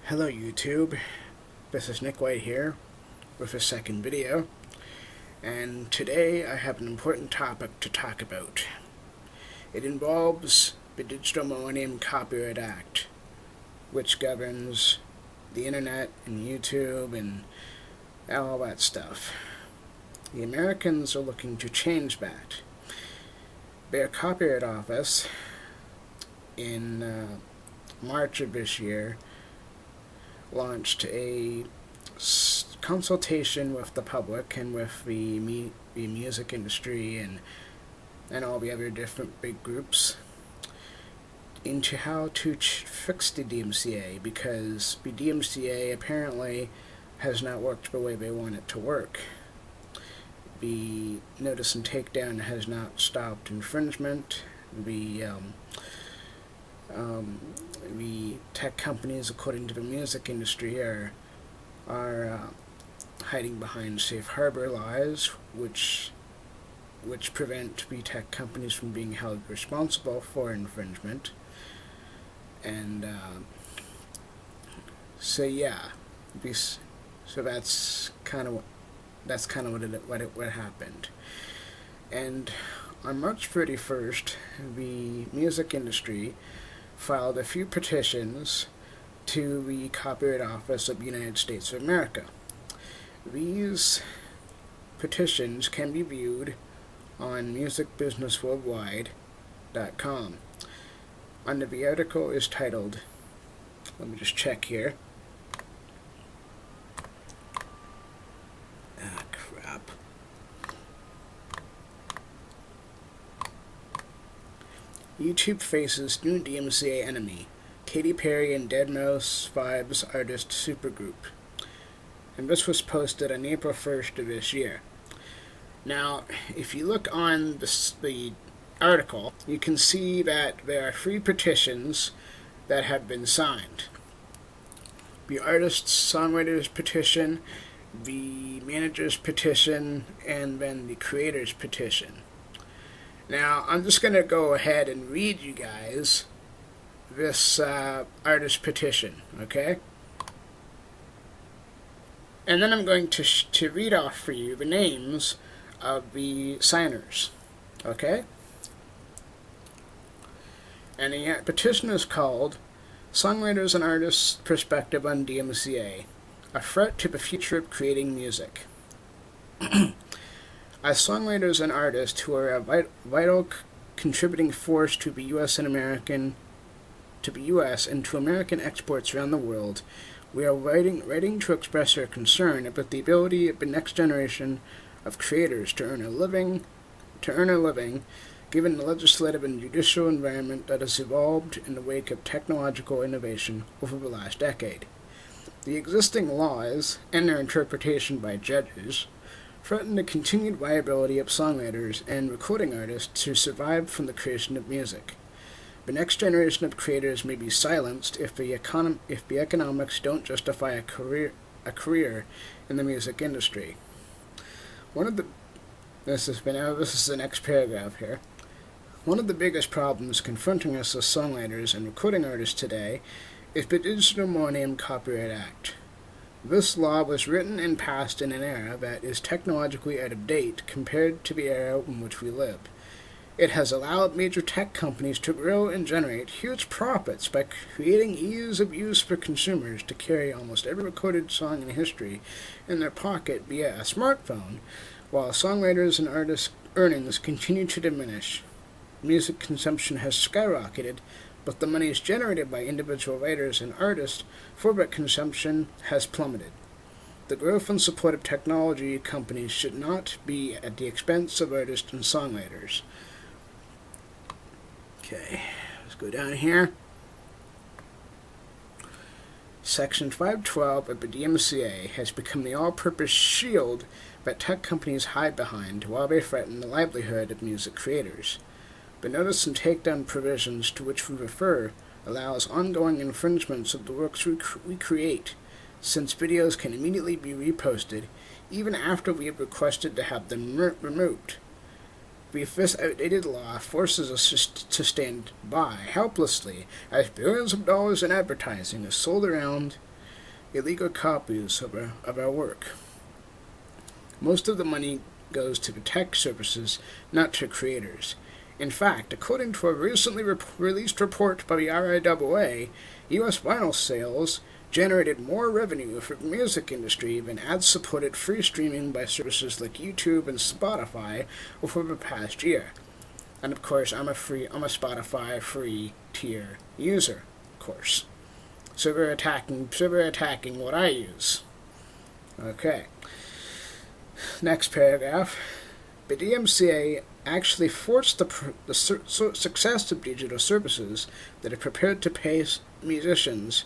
Hello YouTube, this is Nick White here with a second video, and today I have an important topic to talk about. It involves the Digital Millennium Copyright Act, which governs the internet and YouTube and all that stuff. The Americans are looking to change that. Their Copyright Office in March of this year launched a consultation with the public and with the music industry and all the other different big groups into how to fix the DMCA, because the DMCA apparently has not worked the way they want it to work. The notice and takedown has not stopped infringement. The tech companies, according to the music industry, are hiding behind safe harbor laws, which prevent the tech companies from being held responsible for infringement. And so that's kind of what happened. And on March 31st, the music industry filed a few petitions to the Copyright Office of the United States of America. These petitions can be viewed on musicbusinessworldwide.com. Under the article is titled, let me just check here. Crap. YouTube faces new DMCA enemy, Katy Perry and deadmau5's artist supergroup. And this was posted on April 1st of this year. Now, if you look on the article, you can see that there are 3 petitions that have been signed. The artist's songwriter's petition, the manager's petition, and then the creator's petition. Now, I'm just going to go ahead and read you guys this artist petition, okay? And then I'm going to read off for you the names of the signers, okay? And the petition is called Songwriters and Artists' Perspective on DMCA, a Threat to the Future of Creating Music. As songwriters and artists who are a vital contributing force to the U.S. and to American exports around the world, we are writing to express our concern about the ability of the next generation of creators to earn a living, given the legislative and judicial environment that has evolved in the wake of technological innovation over the last decade. The existing laws and their interpretation by judges threaten the continued viability of songwriters and recording artists to survive from the creation of music. The next generation of creators may be silenced if the economics don't justify a career in the music industry. This is the next paragraph here. One of the biggest problems confronting us as songwriters and recording artists today is the Digital Millennium Copyright Act. This law was written and passed in an era that is technologically out of date compared to the era in which we live. It has allowed major tech companies to grow and generate huge profits by creating ease of use for consumers to carry almost every recorded song in history in their pocket via a smartphone, while songwriters and artists' earnings continue to diminish. Music consumption has skyrocketed, but the monies generated by individual writers and artists for that consumption has plummeted. The growth and support of technology companies should not be at the expense of artists and songwriters. Okay, let's go down here. Section 512 of the DMCA has become the all-purpose shield that tech companies hide behind while they threaten the livelihood of music creators. The notice and takedown provisions to which we refer allows ongoing infringements of the works we create, since videos can immediately be reposted even after we have requested to have them removed. This outdated law forces us to stand by helplessly as billions of dollars in advertising is sold around illegal copies of our work. Most of the money goes to tech services, not to creators. In fact, according to a recently released report by the RIAA, U.S. vinyl sales generated more revenue for the music industry than ad-supported free streaming by services like YouTube and Spotify over the past year. And of course, I'm a Spotify free tier user, of course. So they're attacking what I use. Okay. Next paragraph. The DMCA actually forced the success of digital services that are prepared to pay musicians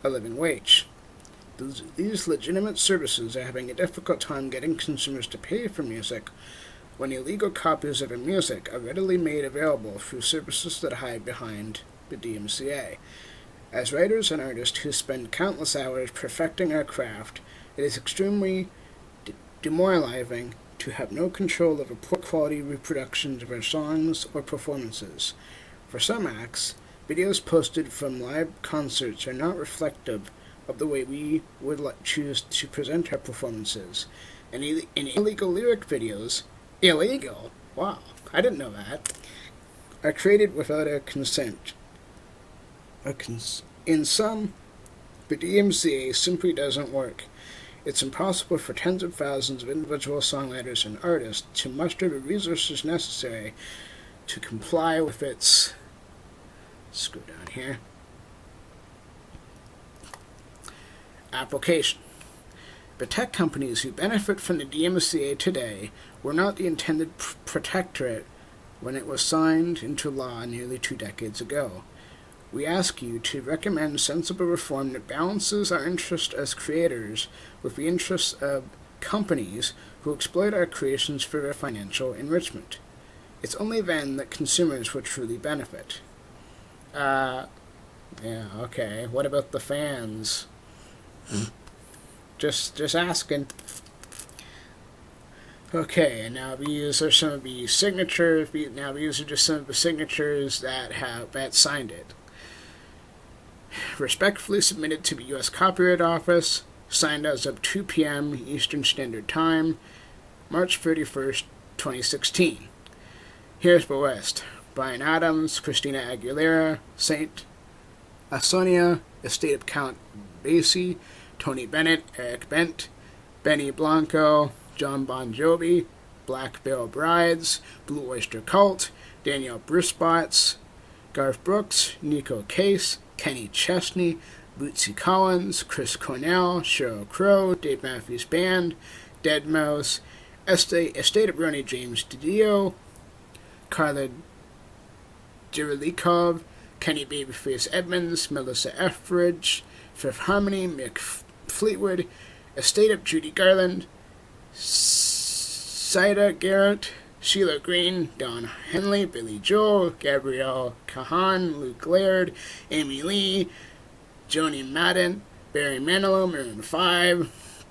a living wage. These legitimate services are having a difficult time getting consumers to pay for music when illegal copies of their music are readily made available through services that hide behind the DMCA. As writers and artists who spend countless hours perfecting our craft, it is extremely demoralizing to have no control over poor quality reproductions of our songs or performances. For some acts, videos posted from live concerts are not reflective of the way we would choose to present our performances. And illegal lyric videos, illegal? Wow, I didn't know that, are created without our consent. In some, the DMCA simply doesn't work. It's impossible for tens of thousands of individual songwriters and artists to muster the resources necessary to comply with its... Scroll down here. Application. The tech companies who benefit from the DMCA today were not the intended protectorate when it was signed into law nearly 2 decades ago. We ask you to recommend sensible reform that balances our interests as creators with the interests of companies who exploit our creations for their financial enrichment. It's only then that consumers will truly benefit. Yeah, okay. What about the fans? Just asking. Okay, and now these are some of the signatures. Now these are just some of the signatures that signed it. Respectfully submitted to the U.S. Copyright Office, signed as of 2 p.m. Eastern Standard Time, March 31st, 2016. Here's the list. Bryan Adams, Christina Aguilera, Saint Asonia, Estate of Count Basie, Tony Bennett, Eric Bent, Benny Blanco, John Bon Jovi, Black Veil Brides, Blue Oyster Cult, Danielle Brisbots, Garth Brooks, Nico Case, Kenny Chesney, Bootsy Collins, Chris Cornell, Sheryl Crow, Dave Matthews Band, Deadmau5, Estate of Ronnie James Dio, Carla Jirilikov, Kenny Babyface Edmonds, Melissa Etheridge, Fifth Harmony, Mick Fleetwood, Estate of Judy Garland, Sida Garrett, Sheila Green, Don Henley, Billy Joel, Gabrielle Cahan, Luke Laird, Amy Lee, Joni Madden, Barry Manilow, Maroon 5,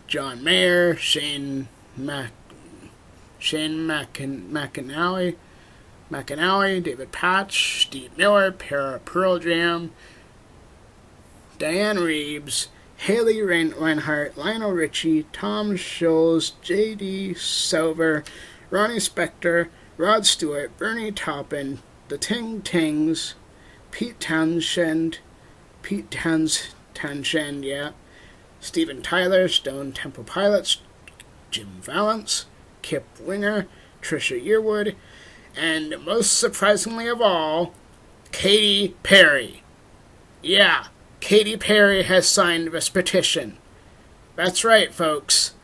John Mayer, Shane McAnally, David Patch, Steve Miller, Pearl Jam, Diane Reeves, Haley Reinhart, Lionel Richie, Tom Scholes, J.D. Silver, Ronnie Spector, Rod Stewart, Bernie Taupin, The Ting Tings, Pete Townshend, yeah, Steven Tyler, Stone Temple Pilots, Jim Valance, Kip Winger, Trisha Yearwood, and most surprisingly of all, Katy Perry. Yeah, Katy Perry has signed this petition. That's right, folks.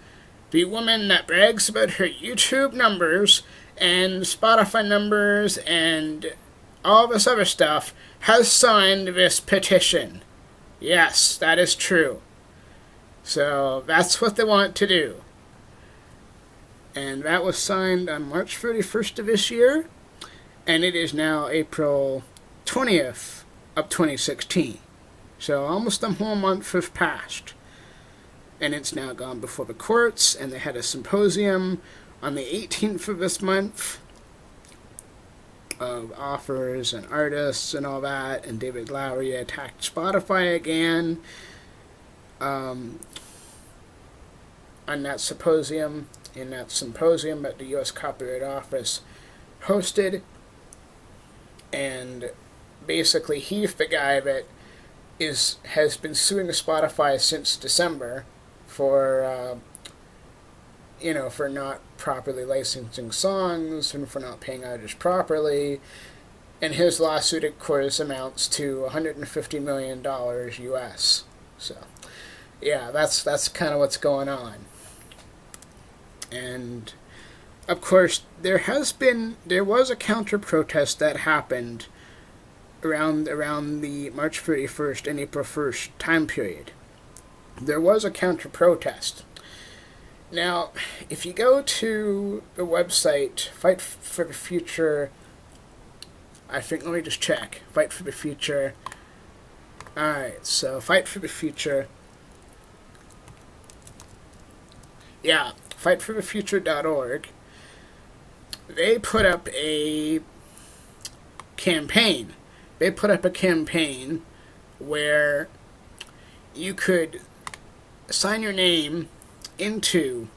The woman that brags about her YouTube numbers and Spotify numbers and all this other stuff has signed this petition. Yes, that is true. So that's what they want to do. And that was signed on March 31st of this year, and it is now April 20th of 2016. So almost a whole month have passed. And it's now gone before the courts, and they had a symposium on the 18th of this month of authors and artists and all that, and David Lowery attacked Spotify again, on that symposium, that the U.S. Copyright Office hosted, and basically he's the guy that has been suing Spotify since December for for not properly licensing songs and for not paying artists properly. And his lawsuit, of course, amounts to $150 million US. So, yeah, that's kind of what's going on. And of course, there was a counter protest that happened around the March 31st and April 1st time period. There was a counter protest. Now, if you go to the website Fight for the Future, let me just check. Fight for the Future. Alright, so Fight for the Future. Yeah, fightforthefuture.org. They put up a campaign. Where you could sign your name into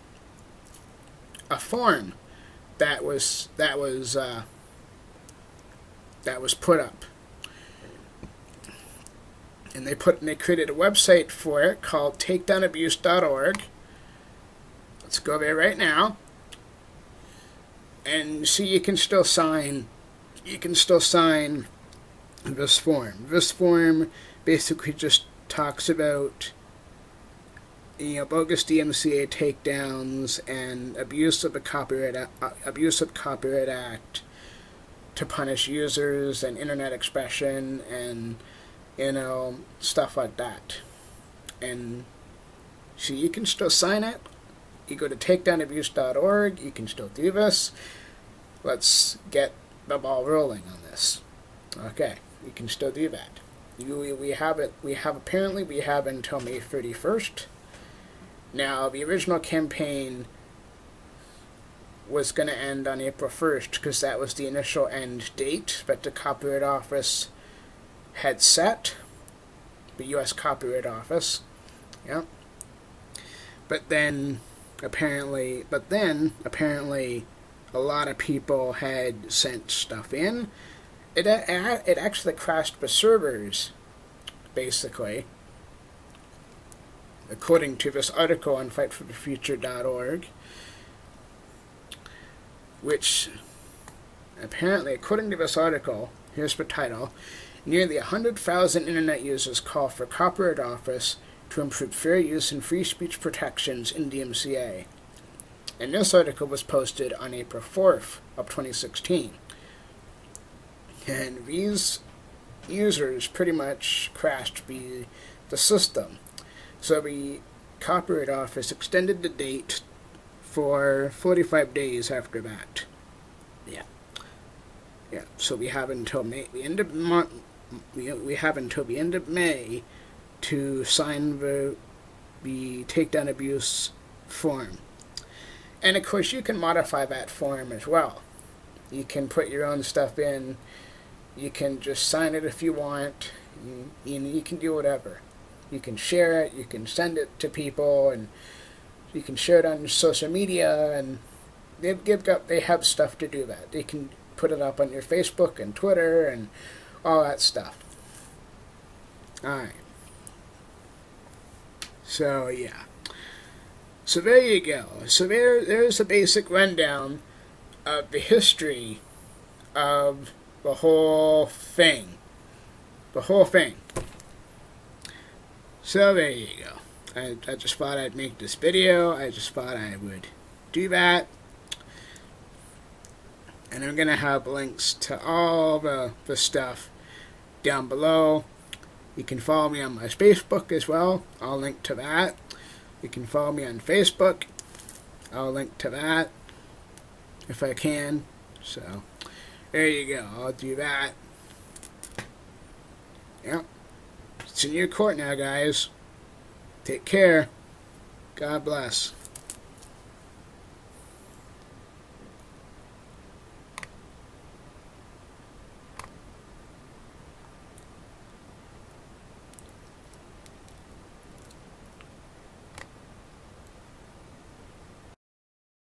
a form that was put up, and they created a website for it called takedownabuse.org. Let's go there right now, and see you can still sign this form. This form basically just talks about bogus DMCA takedowns and abuse of Copyright Act to punish users and internet expression and stuff like that. And so you can still sign it. You go to takedownabuse.org. You can still do this. Let's get the ball rolling on this. Okay, you can still do that. We have until May 31st. Now, the original campaign was going to end on April 1st because that was the initial end date that the Copyright Office had set, the U.S. Copyright Office. Yeah. But then apparently a lot of people had sent stuff in. It actually crashed the servers, basically, according to this article on fightforthefuture.org, which apparently, according to this article, here's the title: nearly 100,000 internet users call for Copyright Office to improve fair use and free speech protections in DMCA. And this article was posted on April 4th of 2016. And these users pretty much crashed the system. So the Copyright Office extended the date for 45 days after that. Yeah. So we have until May, the end of month. We have until the end of May to sign the takedown abuse form. And of course, you can modify that form as well. You can put your own stuff in. You can just sign it if you want. You can do whatever. You can share it. You can send it to people, and you can share it on social media. And they have stuff to do that. They can put it up on your Facebook and Twitter and all that stuff. All right. So yeah. So there you go. So there's a basic rundown of the history of the whole thing. So there you go. I just thought I'd make this video. I just thought I would do that. And I'm going to have links to all the stuff down below. You can follow me on my Facebook as well. I'll link to that. You can follow me on Facebook. I'll link to that if I can. So there you go. I'll do that. Yep. It's in your court now, guys. Take care. God bless.